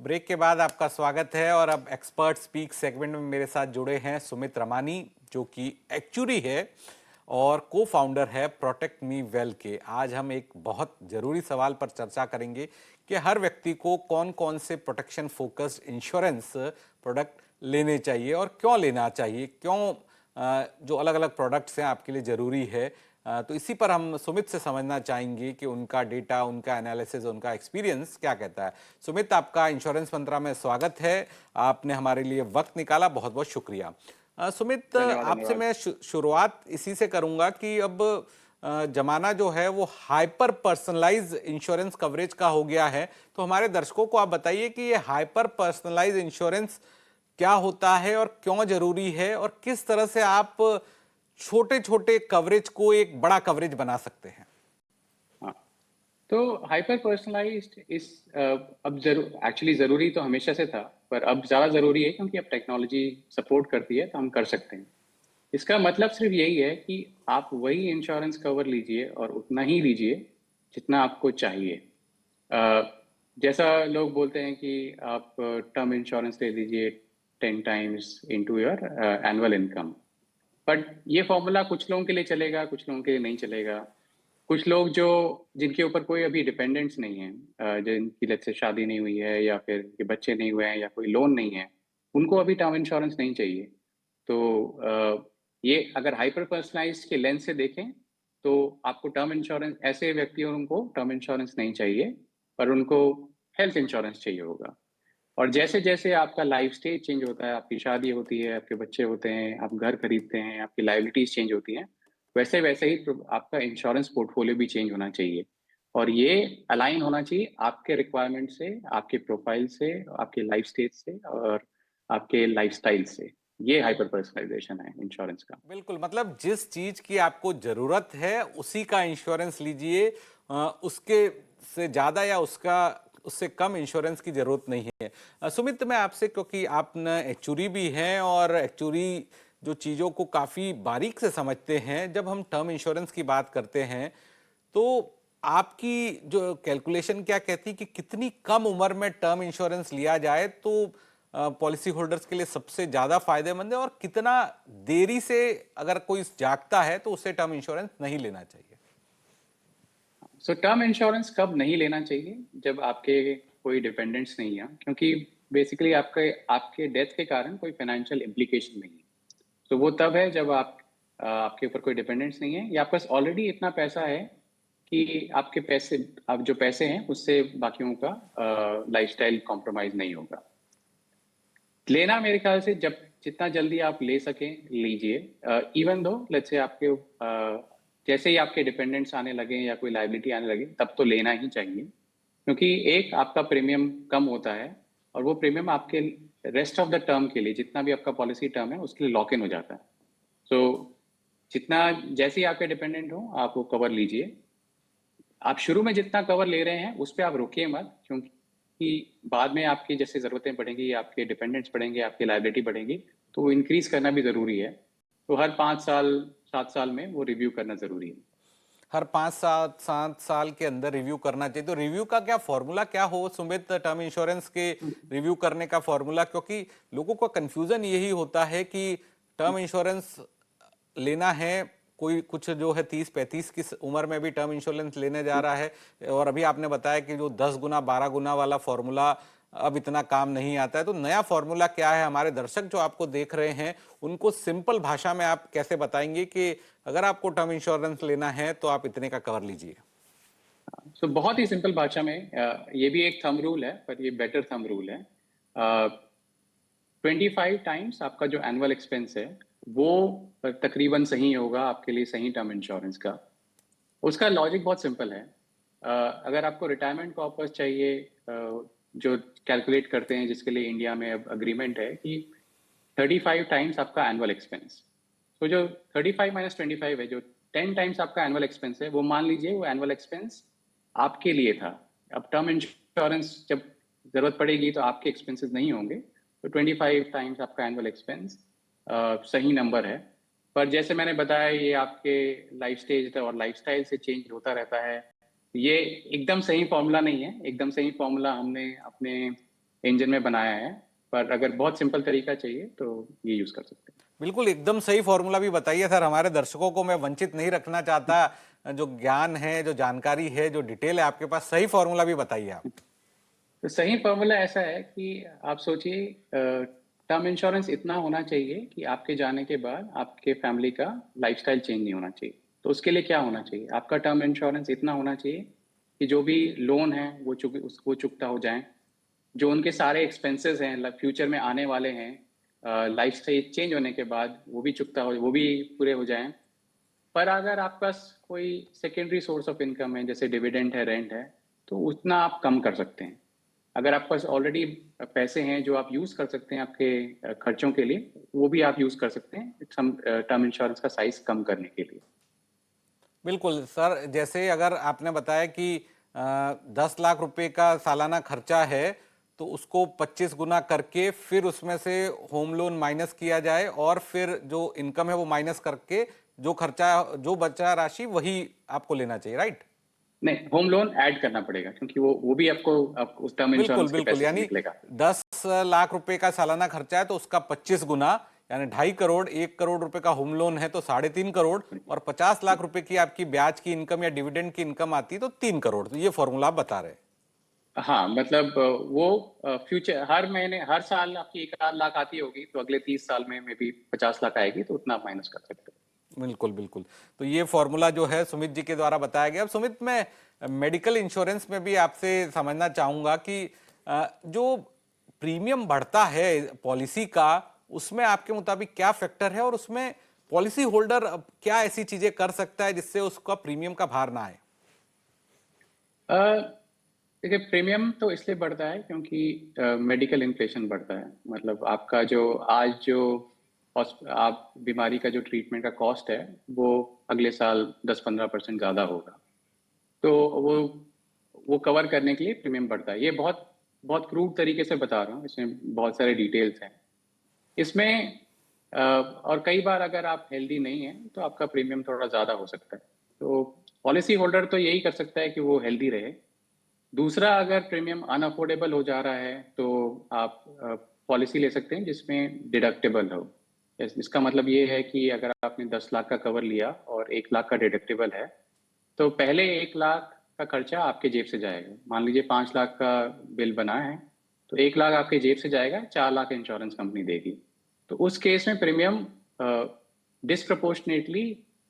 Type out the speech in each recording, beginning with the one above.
Break के बाद आपका स्वागत है और अब एक्सपर्ट स्पीक सेगमेंट में मेरे साथ जुड़े हैं सुमित रमानी, जो कि एक्चुअरी है और को फाउंडर है प्रोटेक्ट मी वेल के। आज हम एक बहुत ज़रूरी सवाल पर चर्चा करेंगे कि हर व्यक्ति को कौन कौन से प्रोटेक्शन फोकस्ड इंश्योरेंस प्रोडक्ट लेने चाहिए और क्यों लेना चाहिए, क्यों जो अलग अलग प्रोडक्ट्स हैं आपके लिए ज़रूरी है। तो इसी पर हम सुमित से समझना चाहेंगे कि उनका डेटा, उनका एनालिसिस, उनका एक्सपीरियंस क्या कहता है। सुमित, आपका इंश्योरेंस मंत्रा में स्वागत है। आपने हमारे लिए वक्त निकाला, बहुत बहुत शुक्रिया। सुमित, धन्यवाद, आपसे धन्यवाद। मैं शुरुआत इसी से करूंगा कि अब जमाना जो है वो हाइपर पर्सनलाइज इंश्योरेंस कवरेज का हो गया है। तो हमारे दर्शकों को आप बताइए कि ये हाइपर पर्सनलाइज इंश्योरेंस क्या होता है और क्यों जरूरी है, और किस तरह से आप छोटे छोटे कवरेज को एक बड़ा कवरेज बना सकते हैं। हाँ, तो हाइपर पर्सनलाइज्ड इस अब जरूर एक्चुअली ज़रूरी तो हमेशा से था, पर अब ज़्यादा ज़रूरी है क्योंकि अब टेक्नोलॉजी सपोर्ट करती है, तो हम कर सकते हैं। इसका मतलब सिर्फ यही है कि आप वही इंश्योरेंस कवर लीजिए और उतना ही लीजिए जितना आपको चाहिए। अ, जैसा लोग बोलते हैं कि आप टर्म इंश्योरेंस ले लीजिए 10 times into your annual income. But ये फॉर्मूला कुछ लोगों के लिए चलेगा, कुछ लोगों के लिए नहीं चलेगा। कुछ लोग जो जिनके ऊपर कोई अभी डिपेंडेंट्स नहीं है, जिनकी लेट्स से शादी नहीं हुई है या फिर के बच्चे नहीं हुए हैं या कोई लोन नहीं है, उनको अभी टर्म इंश्योरेंस नहीं चाहिए। तो ये अगर हाइपर पर्सनलाइज्ड के लेंस से देखें तो आपको टर्म इंश्योरेंस, ऐसे व्यक्तियों को टर्म इंश्योरेंस नहीं चाहिए, पर उनको हेल्थ इंश्योरेंस चाहिए होगा। और जैसे-जैसे आपका लाइफ स्टेज चेंज होता है, आपकी शादी होती है, आपके बच्चे होते हैं, आप घर खरीदते हैं, आपकी लायबिलिटीज़ चेंज होती हैं, वैसे-वैसे ही तो आपका इंश्योरेंस पोर्टफोलियो भी चेंज होना चाहिए। और ये अलाइन होना चाहिए आपके रिक्वायरमेंट से, आपके प्रोफाइल से, आपके लाइफ स्टेज से और आपके लाइफ़स्टाइल से। ये हाइपर पर्सनलाइज़ेशन है इंश्योरेंस का। बिल्कुल, मतलब जिस चीज की आपको जरूरत है उसी का इंश्योरेंस लीजिए। उसके से ज्यादा या उसका उससे कम इंश्योरेंस की जरूरत नहीं है। सुमित, मैं आपसे, क्योंकि आप न एक्चुरी भी हैं और एक्चुरी जो चीजों को काफी बारीक से समझते हैं, जब हम टर्म इंश्योरेंस की बात करते हैं तो आपकी जो कैलकुलेशन क्या कहती है कि कितनी कम उम्र में टर्म इंश्योरेंस लिया जाए तो पॉलिसी होल्डर्स के लिए सबसे ज्यादा फायदेमंद है, और कितना देरी से अगर कोई जागता है तो उसे टर्म इंश्योरेंस नहीं लेना चाहिए। सो टर्म इंश्योरेंस कब नहीं लेना चाहिए? जब आपके कोई डिपेंडेंट्स नहीं है, क्योंकि बेसिकली आपके आपके डेथ के कारण कोई फाइनेंशियल इम्प्लीकेशन नहीं है। तो वो तब है जब आपके ऊपर कोई डिपेंडेंट्स नहीं है या आपके पास ऑलरेडी इतना पैसा है कि आपके पैसे, आप जो पैसे हैं उससे बाकियों का लाइफस्टाइल कॉम्प्रोमाइज नहीं होगा। लेना मेरे ख्याल से जब जितना जल्दी आप ले सकें लीजिए। इवन दो लेट्स से आपके जैसे ही आपके डिपेंडेंट्स आने लगे या कोई लायबिलिटी आने लगे तब तो लेना ही चाहिए, क्योंकि एक आपका प्रीमियम कम होता है और वो प्रीमियम आपके रेस्ट ऑफ द टर्म के लिए, जितना भी आपका पॉलिसी टर्म है उसके लिए लॉक इन हो जाता है। सो जितना जैसे ही आपके डिपेंडेंट हो आप वो कवर लीजिए। आप शुरू में जितना कवर ले रहे हैं उस पे आप रुकिए मत, क्योंकि बाद में आपकी जैसे ज़रूरतें बढ़ेंगी, आपके डिपेंडेंट्स बढ़ेंगे, आपकी लायबिलिटी बढ़ेंगी, तो वो इंक्रीज़ करना भी ज़रूरी है। तो हर 5 साल, 7 साल में वो रिव्यू करना ज़रूरी है। हर 5 7 7 साल के अंदर रिव्यू करना चाहिए। तो रिव्यू का क्या फॉर्मूला क्या हो सुमित, टर्म इंश्योरेंस के रिव्यू करने का फॉर्मूला? क्योंकि लोगों का कंफ्यूजन यही होता है कि टर्म इंश्योरेंस लेना है, कोई कुछ जो है 30 35 की उम्र में भी टर्म इंश्योरेंस लेने जा रहा है, और अभी आपने बताया कि जो 10 गुना 12 गुना वाला फॉर्मूला अब इतना काम नहीं आता है। तो नया फॉर्मूला क्या है? हमारे दर्शक जो आपको देख रहे हैं उनको सिंपल भाषा में आप कैसे बताएंगे कि अगर आपको टर्म इंश्योरेंस लेना है तो आप इतने का कवर लीजिए। सो बहुत ही सिंपल भाषा में, ये भी एक थंब रूल है, पर ये बेटर थंब रूल है। 25 टाइम्स आपका जो एनुअल एक्सपेंस है, वो तकरीबन सही होगा आपके लिए, सही टर्म इंश्योरेंस का। उसका लॉजिक बहुत सिंपल है। अगर आपको रिटायरमेंट कॉर्पस चाहिए, जो कैलकुलेट करते हैं, जिसके लिए इंडिया में अब अग्रीमेंट है कि 35 टाइम्स आपका एनुअल एक्सपेंस। तो जो 35 माइनस 25 है, जो 10 टाइम्स आपका एनुअल एक्सपेंस है, वो मान लीजिए वो एनुअल एक्सपेंस आपके लिए था। अब टर्म इंश्योरेंस जब जरूरत पड़ेगी तो आपके एक्सपेंसेस नहीं होंगे, तो 25 टाइम्स आपका एनुअल एक्सपेंस सही नंबर है। पर जैसे मैंने बताया, ये आपके लाइफ स्टेज और लाइफस्टाइल से चेंज होता रहता है। ये एकदम सही फॉर्मूला नहीं है। एकदम सही फॉर्मूला हमने अपने इंजन में बनाया है, पर अगर बहुत सिंपल तरीका चाहिए तो ये यूज़ कर सकते हैं। बिल्कुल एकदम सही फॉर्मूला भी बताइए सर, हमारे दर्शकों को मैं वंचित नहीं रखना चाहता। जो ज्ञान है, जो जानकारी है, जो डिटेल है आपके पास, सही फॉर्मूला भी बताइए आप। तो सही फॉर्मूला ऐसा है कि आप सोचिए, टर्म इंश्योरेंस इतना होना चाहिए कि आपके जाने के बाद आपके फैमिली का लाइफस्टाइल चेंज नहीं होना चाहिए। तो उसके लिए क्या होना चाहिए? आपका टर्म इंश्योरेंस इतना होना चाहिए कि जो भी लोन है वो चुकता हो जाए, जो उनके सारे एक्सपेंसेस हैं फ्यूचर में आने वाले हैं, लाइफ स्टाइल चेंज होने के बाद वो भी पूरे हो जाएं। पर अगर आपके पास कोई सेकेंडरी सोर्स ऑफ इनकम है, जैसे डिविडेंड है, रेंट है, तो उतना आप कम कर सकते हैं। अगर आपके पास ऑलरेडी पैसे हैं जो आप यूज़ कर सकते हैं आपके खर्चों के लिए, वो भी आप यूज़ कर सकते हैं टर्म इंश्योरेंस का साइज कम करने के लिए। बिल्कुल सर, जैसे अगर आपने बताया कि 10 लाख रुपए का सालाना खर्चा है, तो उसको 25 गुना करके फिर उसमें से होम लोन माइनस किया जाए और फिर जो इनकम है वो माइनस करके जो खर्चा, जो बचा राशि वही आपको लेना चाहिए, राइट? नहीं, होम लोन ऐड करना पड़ेगा, क्योंकि वो भी आपको उस टर्म बिल्कुल इंश्योरेंस के बिल्कुल, पैसे से यानी निकलेगा। 10 लाख रुपए का सालाना खर्चा है तो उसका 25 गुना, यानी 2.5 करोड़। 1 करोड़ रुपए का होम लोन है तो 3.5 करोड़, और 50 लाख रुपए की आपकी ब्याज की इनकम या डिविडेंड की इनकम आती है तो 3 करोड़। तो ये फॉर्मूला आप बता रहे हैं। हाँ, मतलब वो फ्यूचर हर महीने हर साल आपकी 1 आध लाख आती होगी, तो अगले 30 साल में भी 50 लाख आएगी, तो उतना आप माइनस कर सकते बिल्कुल बिल्कुल। तो ये फॉर्मूला जो है सुमित जी के द्वारा बताया गया। अब सुमित, मैं मेडिकल इंश्योरेंस में भी आपसे समझना चाहूंगा कि जो प्रीमियम बढ़ता है पॉलिसी का, उसमें आपके मुताबिक क्या फैक्टर है, और उसमें पॉलिसी होल्डर अब क्या ऐसी चीजें कर सकता है जिससे उसका प्रीमियम का भार ना आए? हैं। देखिए, प्रीमियम तो इसलिए बढ़ता है क्योंकि मेडिकल इन्फ्लेशन बढ़ता है। मतलब आपका जो आप बीमारी का जो ट्रीटमेंट का कॉस्ट है, वो अगले साल 10-15% ज़्यादा होगा। तो वो वो कवर करने के लिए प्रीमियम बढ़ता है। ये बहुत बहुत क्रूड तरीके से बता रहा हूँ, इसमें बहुत सारे डिटेल्स हैं इसमें। और कई बार अगर आप हेल्दी नहीं हैं तो आपका प्रीमियम थोड़ा ज़्यादा हो सकता है। तो पॉलिसी होल्डर तो यही कर सकता है कि वो हेल्दी रहे। दूसरा, अगर प्रीमियम अनअफोर्डेबल हो जा रहा है तो आप पॉलिसी ले सकते हैं जिसमें डिडक्टिबल हो। इसका मतलब ये है कि अगर आपने 10 लाख का कवर लिया और 1 लाख का डिडक्टिबल है, तो पहले 1 लाख का खर्चा आपके जेब से जाएगा। मान लीजिए 5 लाख का बिल बना है, तो 1 लाख आपके जेब से जाएगा, 4 लाख इंश्योरेंस कंपनी देगी। तो उस केस में प्रीमियम डिस्प्रपोर्शनेटली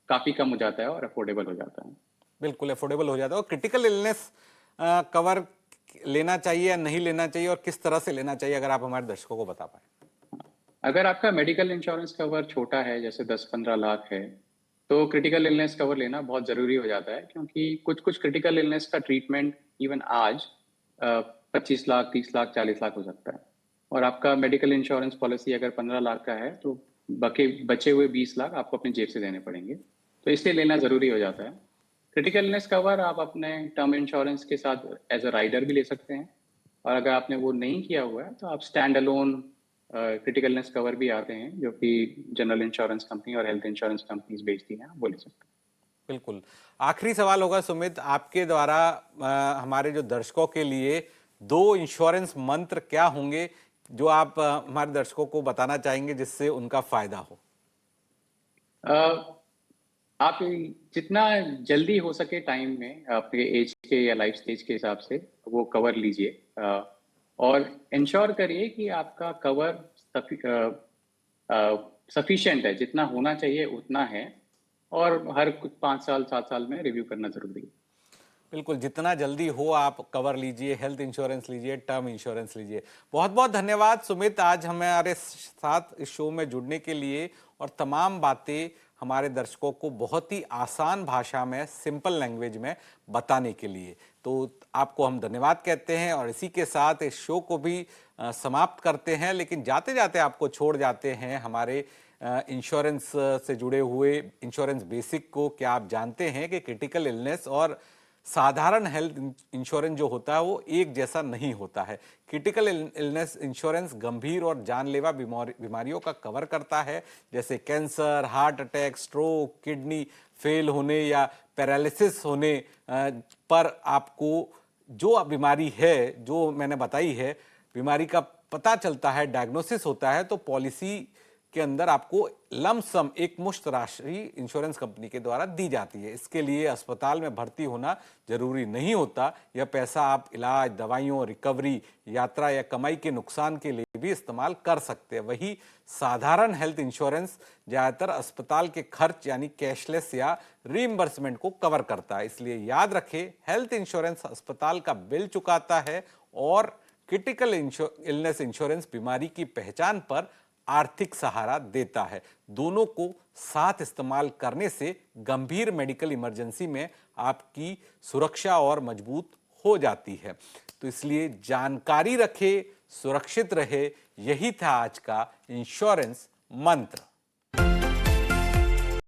काफ़ी कम हो जाता है और अफोर्डेबल हो जाता है। बिल्कुल अफोर्डेबल हो जाता है। और क्रिटिकल इलनेस कवर लेना चाहिए या नहीं लेना चाहिए, और किस तरह से लेना चाहिए, अगर आप हमारे दर्शकों को बता पाए? अगर आपका मेडिकल इंश्योरेंस कवर छोटा है, जैसे 10-15 लाख है, तो क्रिटिकल इलनेस कवर लेना बहुत ज़रूरी हो जाता है, क्योंकि कुछ कुछ क्रिटिकल इलनेस का ट्रीटमेंट इवन आज 25 लाख, 30 लाख, 40 लाख हो सकता है। और आपका मेडिकल इंश्योरेंस पॉलिसी अगर 15 लाख का है, तो बचे हुए 20 लाख आपको अपनी जेब से देने पड़ेंगे। तो इसलिए लेना ज़रूरी हो जाता है। क्रिटिकल इलनेस कवर आप अपने टर्म इंश्योरेंस के साथ एज अ राइडर भी ले सकते हैं। और अगर आपने वो नहीं किया हुआ है, तो आप stand alone critical illness cover भी आते हैं, जो कि जनरल इंश्योरेंस कंपनी और हेल्थ इंश्योरेंस कंपनीज बेचती हैं, आप वो ले सकते हैं। बिल्कुल। आखिरी सवाल होगा सुमित, आपके द्वारा हमारे जो दर्शकों के लिए दो इंश्योरेंस मंत्र क्या होंगे जो आप हमारे दर्शकों को बताना चाहेंगे जिससे उनका फायदा हो? अ, आप जितना जल्दी हो सके टाइम में अपने एज के या लाइफ स्टेज के हिसाब से वो कवर लीजिए। और इंश्योर करिए कि आपका कवर सफिशिएंट है, जितना होना चाहिए उतना है। और हर कुछ 5 साल 7 साल में रिव्यू करना जरूरी है। बिल्कुल, जितना जल्दी हो आप कवर लीजिए, हेल्थ इंश्योरेंस लीजिए, टर्म इंश्योरेंस लीजिए। बहुत बहुत धन्यवाद सुमित, आज हमारे साथ इस शो में जुड़ने के लिए और तमाम बातें हमारे दर्शकों को बहुत ही आसान भाषा में, सिंपल लैंग्वेज में बताने के लिए। तो आपको हम धन्यवाद कहते हैं और इसी के साथ इस शो को भी समाप्त करते हैं। लेकिन जाते जाते आपको छोड़ जाते हैं हमारे इंश्योरेंस से जुड़े हुए इंश्योरेंस बेसिक को। क्या आप जानते हैं कि क्रिटिकल इलनेस और साधारण हेल्थ इंश्योरेंस जो होता है वो एक जैसा नहीं होता है। क्रिटिकल इलनेस इंश्योरेंस गंभीर और जानलेवा बीमारियों का कवर करता है, जैसे cancer, heart attack, stroke, kidney fail होने या पैरालिसिस होने पर आपको जो बीमारी है जो मैंने बताई है बीमारी का पता चलता है, डायग्नोसिस होता है, तो पॉलिसी के अंदर आपको लमसम एक मुश्त राशि इंश्योरेंस कंपनी के द्वारा दी जाती है। इसके लिए अस्पताल में भर्ती होना जरूरी नहीं होता। यह पैसा आप इलाज, दवाइयों, रिकवरी, यात्रा या कमाई के नुकसान के लिए भी इस्तेमाल कर सकते हैं। वही साधारण हेल्थ इंश्योरेंस ज्यादातर अस्पताल के खर्च यानी कैशलेस या रीइंबर्समेंट को कवर करता है। इसलिए याद रखें, हेल्थ इंश्योरेंस अस्पताल का बिल चुकाता है और क्रिटिकल इलनेस इंश्योरेंस बीमारी की पहचान पर आर्थिक सहारा देता है। दोनों को साथ इस्तेमाल करने से गंभीर मेडिकल इमरजेंसी में आपकी सुरक्षा और मजबूत हो जाती है। तो इसलिए जानकारी रखें, सुरक्षित रहे। यही था आज का इंश्योरेंस मंत्र।